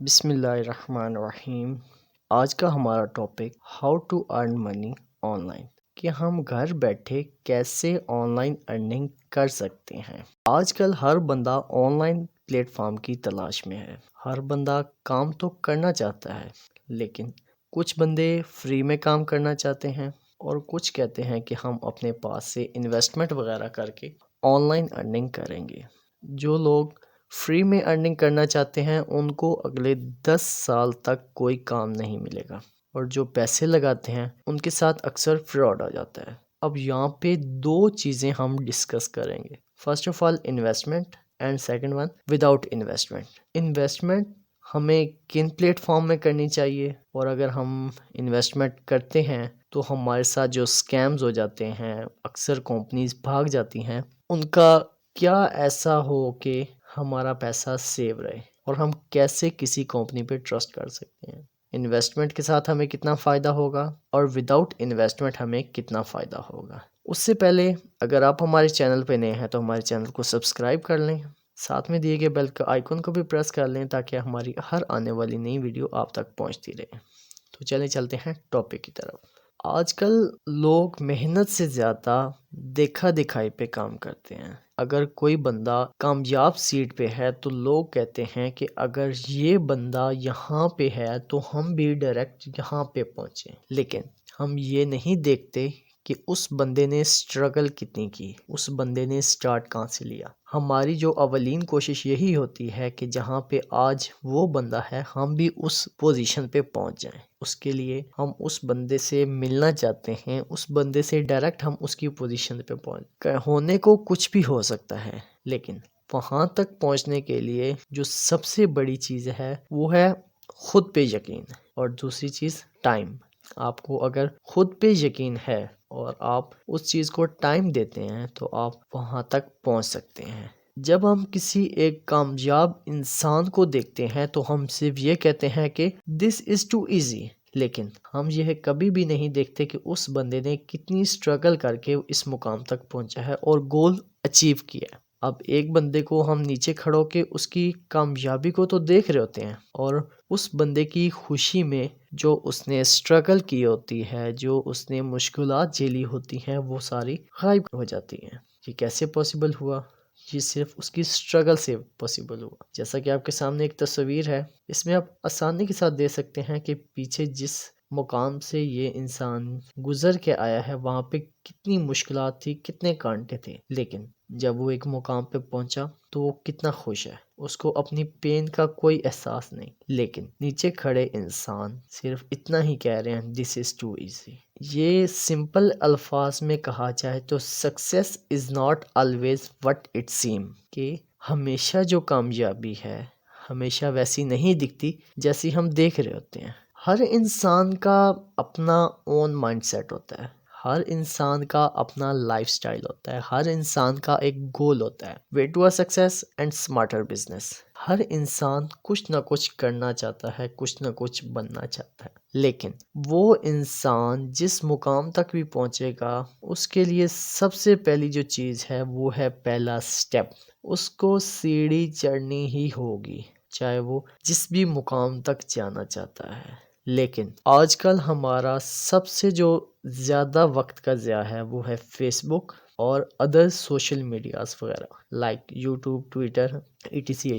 بسم اللہ الرحمن الرحیم۔ آج کا ہمارا topic how to earn money online, کہ ہم گھر بیٹھے کیسے آن لائن ارننگ کر سکتے ہیں۔ آج کل ہر بندہ آن لائن پلیٹ فارم کی تلاش میں ہے۔ ہر بندہ کام تو کرنا چاہتا ہے، لیکن کچھ بندے فری میں کام کرنا چاہتے ہیں اور کچھ کہتے ہیں کہ ہم اپنے پاس سے انویسٹمنٹ وغیرہ کر کے آن لائن ارننگ کریں گے۔ جو لوگ فری میں ارننگ کرنا چاہتے ہیں ان کو اگلے 10 سال تک کوئی کام نہیں ملے گا، اور جو پیسے لگاتے ہیں ان کے ساتھ اکثر فراڈ آ جاتا ہے۔ اب یہاں پہ دو چیزیں ہم ڈسکس کریں گے۔ First of all investment, and second one without investment. Investment ہمیں کن پلیٹ فارم میں کرنی چاہیے، اور اگر ہم انویسٹمنٹ کرتے ہیں تو ہمارے ساتھ جو اسکیمز ہو جاتے ہیں، اکثر کمپنیز بھاگ جاتی ہیں، ان کا کیا ایسا ہو کہ ہمارا پیسہ سیو رہے، اور ہم کیسے کسی کمپنی پہ ٹرسٹ کر سکتے ہیں۔ انویسٹمنٹ کے ساتھ ہمیں کتنا فائدہ ہوگا اور وداؤٹ انویسٹمنٹ ہمیں کتنا فائدہ ہوگا۔ اس سے پہلے اگر آپ ہمارے چینل پہ نئے ہیں تو ہمارے چینل کو سبسکرائب کر لیں، ساتھ میں دیے گئے بیل کا آئیکن کو بھی پریس کر لیں تاکہ ہماری ہر آنے والی نئی ویڈیو آپ تک پہنچتی رہے۔ تو چلتے ہیں ٹاپک کی طرف۔ آج کل لوگ محنت سے زیادہ دیکھا دکھائی پہ کام کرتے ہیں۔ اگر کوئی بندہ کامیاب سیٹ پہ ہے تو لوگ کہتے ہیں کہ اگر یہ بندہ یہاں پہ ہے تو ہم بھی ڈائریکٹ یہاں پہ پہنچیں، لیکن ہم یہ نہیں دیکھتے کہ اس بندے نے سٹرگل کتنی کی، اس بندے نے سٹارٹ کہاں سے لیا۔ ہماری جو اولین کوشش یہی ہوتی ہے کہ جہاں پہ آج وہ بندہ ہے ہم بھی اس پوزیشن پہ پہنچ جائیں۔ اس کے لیے ہم اس بندے سے ملنا چاہتے ہیں، اس بندے سے ڈائریکٹ ہم اس کی پوزیشن پہ پہنچ ہونے کو کچھ بھی ہو سکتا ہے، لیکن وہاں تک پہنچنے کے لیے جو سب سے بڑی چیز ہے وہ ہے خود پہ یقین، اور دوسری چیز ٹائم۔ آپ کو اگر خود پہ یقین ہے اور آپ اس چیز کو ٹائم دیتے ہیں تو آپ وہاں تک پہنچ سکتے ہیں۔ جب ہم کسی ایک کامیاب انسان کو دیکھتے ہیں تو ہم صرف یہ کہتے ہیں کہ دس از ٹو ایزی، لیکن ہم یہ کبھی بھی نہیں دیکھتے کہ اس بندے نے کتنی سٹرگل کر کے اس مقام تک پہنچا ہے اور گول اچیو کیا ہے۔ اب ایک بندے کو ہم نیچے کھڑو کے اس کی کامیابی کو تو دیکھ رہے ہوتے ہیں، اور اس بندے کی خوشی میں جو اس نے سٹرگل کی ہوتی ہے، جو اس نے مشکلات جھیلی ہوتی ہیں، وہ ساری غائب ہو جاتی ہیں۔ یہ کیسے پاسبل ہوا؟ یہ صرف اس کی سٹرگل سے پاسبل ہوا۔ جیسا کہ آپ کے سامنے ایک تصویر ہے، اس میں آپ آسانی کے ساتھ دیکھ سکتے ہیں کہ پیچھے جس مقام سے یہ انسان گزر کے آیا ہے وہاں پہ کتنی مشکلات تھی، کتنے کانٹے تھے، لیکن جب وہ ایک مقام پہ پہنچا تو وہ کتنا خوش ہے۔ اس کو اپنی پین کا کوئی احساس نہیں، لیکن نیچے کھڑے انسان صرف اتنا ہی کہہ رہے ہیں دس از ٹو ایزی۔ یہ سمپل الفاظ میں کہا جائے تو success is not always what it same, کہ ہمیشہ جو کامیابی ہے ہمیشہ ویسی نہیں دکھتی جیسی ہم دیکھ رہے ہوتے ہیں۔ ہر انسان کا اپنا اون مائنڈ سیٹ ہوتا ہے، ہر انسان کا اپنا لائف سٹائل ہوتا ہے، ہر انسان کا ایک گول ہوتا ہے۔ Way to success and smarter business. ہر انسان کچھ نہ کچھ کرنا چاہتا ہے، کچھ نہ کچھ بننا چاہتا ہے، لیکن وہ انسان جس مقام تک بھی پہنچے گا اس کے لیے سب سے پہلی جو چیز ہے وہ ہے پہلا سٹیپ۔ اس کو سیڑھی چڑھنی ہی ہوگی، چاہے وہ جس بھی مقام تک جانا چاہتا ہے۔ لیکن آج کل ہمارا سب سے جو زیادہ وقت کا ضیاع ہے وہ ہے فیس بک اور ادر سوشل میڈیاز وغیرہ، لائک یوٹیوب، ٹویٹر، etc۔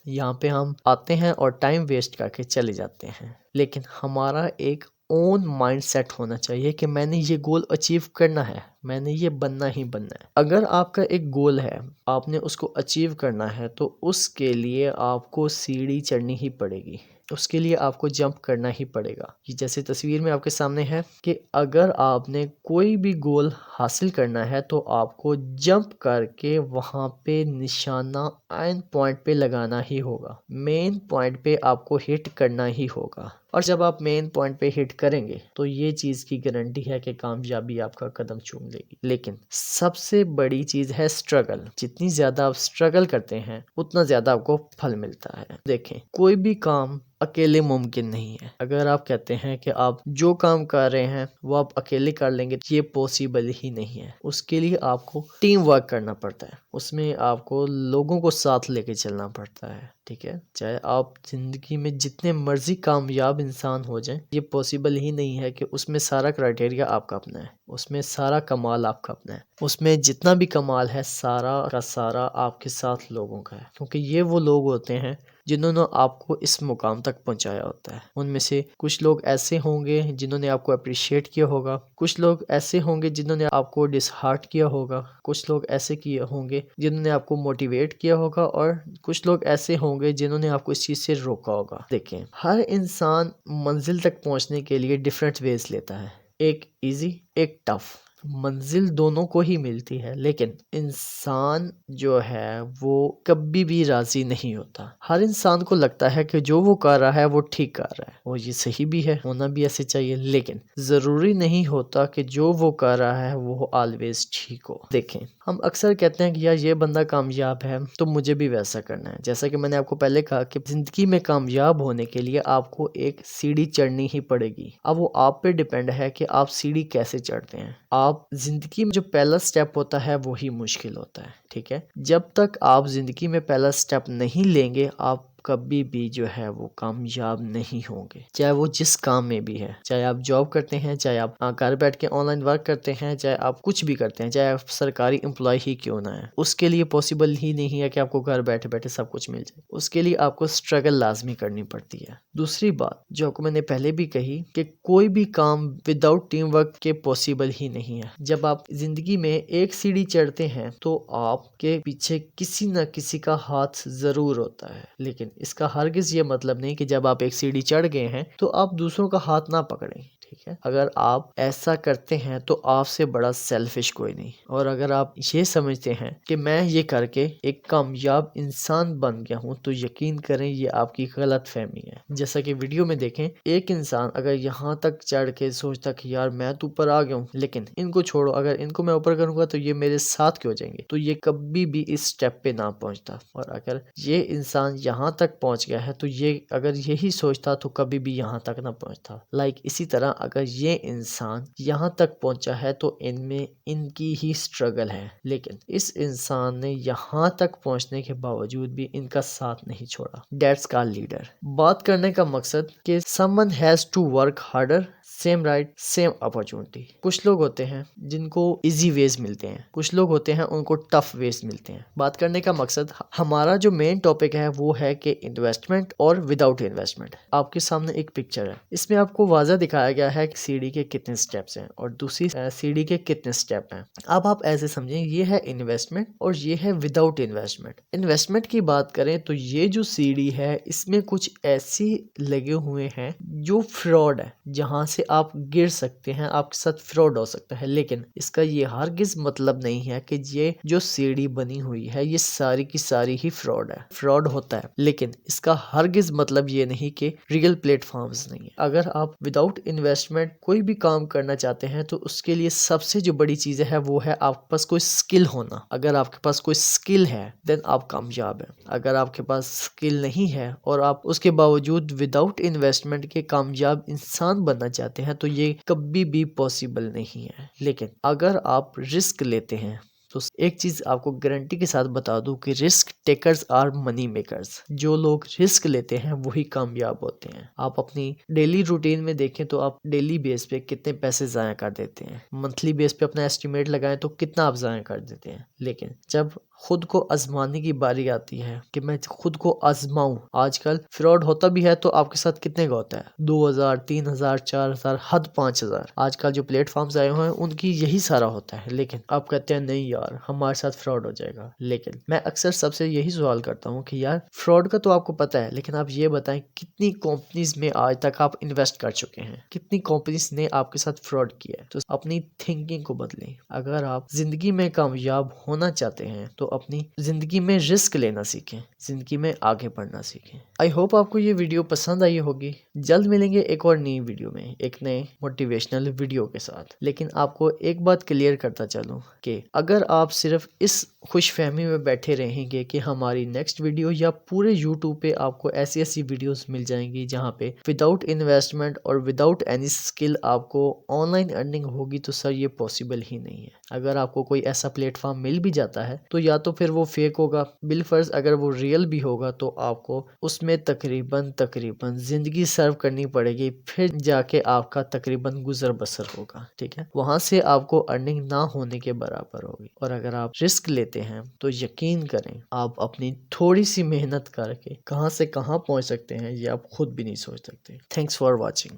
یہاں پہ ہم آتے ہیں اور ٹائم ویسٹ کر کے چلے جاتے ہیں، لیکن ہمارا ایک اون مائنڈ سیٹ ہونا چاہیے کہ میں نے یہ گول اچیو کرنا ہے، میں نے یہ بننا ہی بننا ہے۔ اگر آپ کا ایک گول ہے، آپ نے اس کو اچیو کرنا ہے تو اس کے لیے آپ کو سیڑھی چڑھنی ہی پڑے گی، اس کے لیے آپ کو جمپ کرنا ہی پڑے گا۔ یہ جیسے تصویر میں آپ کے سامنے ہے کہ اگر آپ نے کوئی بھی گول حاصل کرنا ہے تو آپ کو جمپ کر کے وہاں پہ نشانہ عین پوائنٹ پہ لگانا ہی ہوگا، مین پوائنٹ پہ آپ کو ہٹ کرنا ہی ہوگا، اور جب آپ مین پوائنٹ پہ ہٹ کریں گے تو یہ چیز کی گارنٹی ہے کہ کامیابی آپ کا قدم چوم لے گی۔ لیکن سب سے بڑی چیز ہے سٹرگل۔ جتنی زیادہ آپ سٹرگل کرتے ہیں اتنا زیادہ آپ کو پھل ملتا ہے۔ دیکھیں، کوئی بھی کام اکیلے ممکن نہیں ہے۔ اگر آپ کہتے ہیں کہ آپ جو کام کر رہے ہیں وہ آپ اکیلے کر لیں گے، یہ پاسبل ہی نہیں ہے۔ اس کے لیے آپ کو ٹیم ورک کرنا پڑتا ہے، اس میں آپ کو لوگوں کو ساتھ لے کے چلنا پڑتا ہے، ٹھیک ہے۔ چاہے آپ زندگی میں جتنے مرضی کامیاب انسان ہو جائیں، یہ پاسبل ہی نہیں ہے کہ اس میں سارا کرائٹیریا آپ کا اپنا ہے، اس میں سارا کمال آپ کا اپنا ہے، اس میں جتنا بھی کمال ہے سارا کا سارا آپ کے ساتھ لوگوں کا ہے، کیونکہ یہ وہ لوگ ہوتے ہیں جنہوں نے آپ کو اس مقام تک پہنچایا ہوتا ہے۔ ان میں سے کچھ لوگ ایسے ہوں گے جنہوں نے آپ کو اپریشیٹ کیا ہوگا، کچھ لوگ ایسے ہوں گے جنہوں نے آپ کو ڈس ہارٹ کیا ہوگا، کچھ لوگ ایسے کیے ہوں گے جنہوں نے آپ کو موٹیویٹ کیا ہوگا، اور کچھ لوگ ایسے ہوں گے جنہوں نے آپ کو اس چیز سے روکا ہوگا۔ دیکھیں، ہر انسان منزل تک پہنچنے کے لیے ڈیفرنٹ ویز لیتا ہے، ایک ایزی ایک ٹف۔ منزل دونوں کو ہی ملتی ہے، لیکن انسان جو ہے وہ کبھی بھی راضی نہیں ہوتا۔ ہر انسان کو لگتا ہے کہ جو وہ کر رہا ہے وہ ٹھیک کر رہا ہے، اور یہ صحیح بھی ہے، ہونا بھی ایسے چاہیے، لیکن ضروری نہیں ہوتا کہ جو وہ کر رہا ہے وہ آلویز ٹھیک ہو۔ دیکھیں، ہم اکثر کہتے ہیں کہ یار یہ بندہ کامیاب ہے تو مجھے بھی ویسا کرنا ہے۔ جیسا کہ میں نے آپ کو پہلے کہا کہ زندگی میں کامیاب ہونے کے لیے آپ کو ایک سیڑھی چڑھنی ہی پڑے گی۔ اب وہ آپ پہ ڈیپینڈ ہے کہ آپ سیڑھی کیسے چڑھتے ہیں۔ آپ زندگی میں جو پہلا سٹیپ ہوتا ہے وہی مشکل ہوتا ہے، ٹھیک ہے۔ جب تک آپ زندگی میں پہلا سٹیپ نہیں لیں گے، آپ کبھی بھی جو ہے وہ کامیاب نہیں ہوں گے، چاہے وہ جس کام میں بھی ہے، چاہے آپ جاب کرتے ہیں، چاہے آپ گھر بیٹھ کے آن لائن ورک کرتے ہیں، چاہے آپ کچھ بھی کرتے ہیں، چاہے آپ سرکاری امپلائی ہی کیوں نہ ہے، اس کے لیے پاسبل ہی نہیں ہے کہ آپ کو گھر بیٹھے بیٹھے سب کچھ مل جائے۔ اس کے لیے آپ کو اسٹرگل لازمی کرنی پڑتی ہے۔ دوسری بات جو میں نے پہلے بھی کہی کہ کوئی بھی کام وداؤٹ ٹیم ورک کے پاسبل ہی نہیں ہے۔ جب آپ زندگی میں ایک سیڑھی چڑھتے ہیں تو آپ کے پیچھے کسی نہ کسی کا ہاتھ ضرور ہوتا ہے، لیکن اس کا ہرگز یہ مطلب نہیں کہ جب آپ ایک سیڑھی چڑھ گئے ہیں تو آپ دوسروں کا ہاتھ نہ پکڑیں، ٹھیک ہے۔ اگر آپ ایسا کرتے ہیں تو آپ سے بڑا سیلفش کوئی نہیں، اور اگر آپ یہ سمجھتے ہیں کہ میں یہ کر کے ایک کامیاب انسان بن گیا ہوں تو یقین کریں یہ آپ کی غلط فہمی ہے۔ جیسا کہ ویڈیو میں دیکھیں، ایک انسان اگر یہاں تک چڑھ کے سوچتا کہ یار میں تو اوپر آ گیا ہوں، لیکن ان کو چھوڑو، اگر ان کو میں اوپر کروں گا تو یہ میرے ساتھ کیوں جائیں گے، تو یہ کبھی بھی اس سٹیپ پہ نہ پہنچتا۔ اور اگر یہ انسان یہاں تک پہنچ گیا ہے تو یہ اگر یہی سوچتا تو کبھی بھی یہاں تک نہ پہنچتا۔ اسی طرح اگر یہ انسان یہاں تک پہنچا ہے تو ان میں ان کی ہی سٹرگل ہے، لیکن اس انسان نے یہاں تک پہنچنے کے باوجود بھی ان کا ساتھ نہیں چھوڑا۔ That's call leader. بات کرنے کا مقصد کہ someone has to work harder, same right, same opportunity۔ کچھ لوگ ہوتے ہیں جن کو ایزی ویز ملتے ہیں، کچھ لوگ ہوتے ہیں ان کو ٹف ویز ملتے ہیں۔ بات کرنے کا مقصد ہمارا جو مین ٹاپک ہے وہ ہے کہ انویسٹمنٹ اور وداؤٹ انویسٹمنٹ۔ آپ کے سامنے ایک پکچر ہے، اس میں آپ کو واضح دکھایا گیا ہے کہ سیڑھی کے کتنے سٹیپس ہیں اور دوسری سیڑھی کے کتنے سٹیپ ہیں۔ اب آپ ایسے سمجھیں یہ ہے انویسٹمنٹ اور یہ ہے وداؤٹ انویسٹمنٹ۔ انویسٹمنٹ کی بات کریں تو یہ جو سیڑھی ہے اس میں کچھ ایسی لگے ہوئے ہیں جو فراڈ ہے، جہاں سے آپ گر سکتے ہیں، آپ کے ساتھ فراڈ ہو سکتا ہے، لیکن اس کا یہ ہرگز مطلب نہیں ہے کہ یہ جو سیڑھی بنی ہوئی ہے یہ ساری کی ساری ہی فراڈ ہے۔ فراڈ ہوتا ہے، لیکن اس کا ہرگز مطلب یہ نہیں کہ ریئل پلیٹ فارمز نہیں ہے۔ اگر آپ وداؤٹ انویسٹمنٹ کوئی بھی کام کرنا چاہتے ہیں تو اس کے لیے سب سے جو بڑی چیز ہے وہ ہے آپ کے پاس کوئی سکل ہونا۔ اگر آپ کے پاس کوئی سکل ہے دین آپ کامیاب ہیں۔ اگر آپ کے پاس سکل نہیں ہے اور آپ اس کے باوجود وداؤٹ انویسٹمنٹ کے کامیاب انسان بننا چاہتے ہیں تو یہ کبھی بھی پاسبل نہیں ہے۔ لیکن اگر آپ رسک لیتے ہیں تو ایک چیز آپ کو گارنٹی کے ساتھ بتا دوں کہ risk takers are money makers. جو لوگ رسک لیتے ہیں وہی کامیاب ہوتے ہیں۔ آپ اپنی ڈیلی روٹین میں دیکھیں تو آپ ڈیلی بیس پہ کتنے پیسے ضائع کر دیتے ہیں، منتھلی بیس پہ اپنا ایسٹیمیٹ لگائیں تو کتنا آپ ضائع کر دیتے ہیں۔ لیکن جب خود کو آزمانے کی باری آتی ہے کہ میں خود کو آزماؤں، آج کل فراڈ ہوتا بھی ہے تو آپ کے ساتھ کتنے کا ہوتا ہے، 2000 3000 4000 حد 5000۔ آج کل جو پلیٹ فارمز آئے ہوئے ہیں ان کی یہی سارا ہوتا ہے، لیکن آپ کہتے ہیں نہیں یار ہمارے ساتھ فراڈ ہو جائے گا۔ لیکن میں اکثر سب سے یہی سوال کرتا ہوں کہ یار فراڈ کا تو آپ کو پتا ہے، لیکن آپ یہ بتائیں کتنی کمپنیز میں آج تک آپ انویسٹ کر چکے ہیں، کتنی کمپنیز نے آپ کے ساتھ فراڈ کیا ہے۔ تو اپنی تھنکنگ کو بدلیں۔ اگر آپ زندگی میں کامیاب ہونا چاہتے ہیں تو اپنی زندگی میں رسک لینا سیکھیں، زندگی میں آگے بڑھنا سیکھیں۔ آئی ہوپ آپ کو یہ ویڈیو پسند آئی ہوگی۔ جلد ملیں گے ایک اور نئی ویڈیو میں، ایک نئے موٹیویشنل ویڈیو کے ساتھ۔ لیکن آپ کو ایک بات کلیئر کرتا چلوں کہ اگر آپ صرف اس خوش فہمی میں بیٹھے رہیں گے کہ ہماری نیکسٹ ویڈیو یا پورے یوٹیوب پہ آپ کو ایسی ویڈیوز مل جائیں گی جہاں پہ وداؤٹ انویسٹمنٹ اور وداؤٹ اینی اسکل آپ کو آن لائن ارننگ ہوگی، تو سر یہ پاسبل ہی نہیں ہے۔ اگر آپ کو کوئی ایسا پلیٹ فارم مل بھی جاتا ہے تو یا تو پھر وہ فیک ہوگا، بالفرض اگر وہ ریئل بھی ہوگا تو آپ کو اس میں تقریباً زندگی سرو کرنی پڑے گی، پھر جا کے آپ کا تقریباً گزر بسر ہوگا، ٹھیک ہے؟ وہاں سے آپ کو ارننگ نہ ہونے کے برابر ہوگی۔ اور اگر آپ رسک لیتے ہیں تو یقین کریں آپ اپنی تھوڑی سی محنت کر کے کہاں سے کہاں پہنچ سکتے ہیں یہ آپ خود بھی نہیں سوچ سکتے۔ Thanks for watching.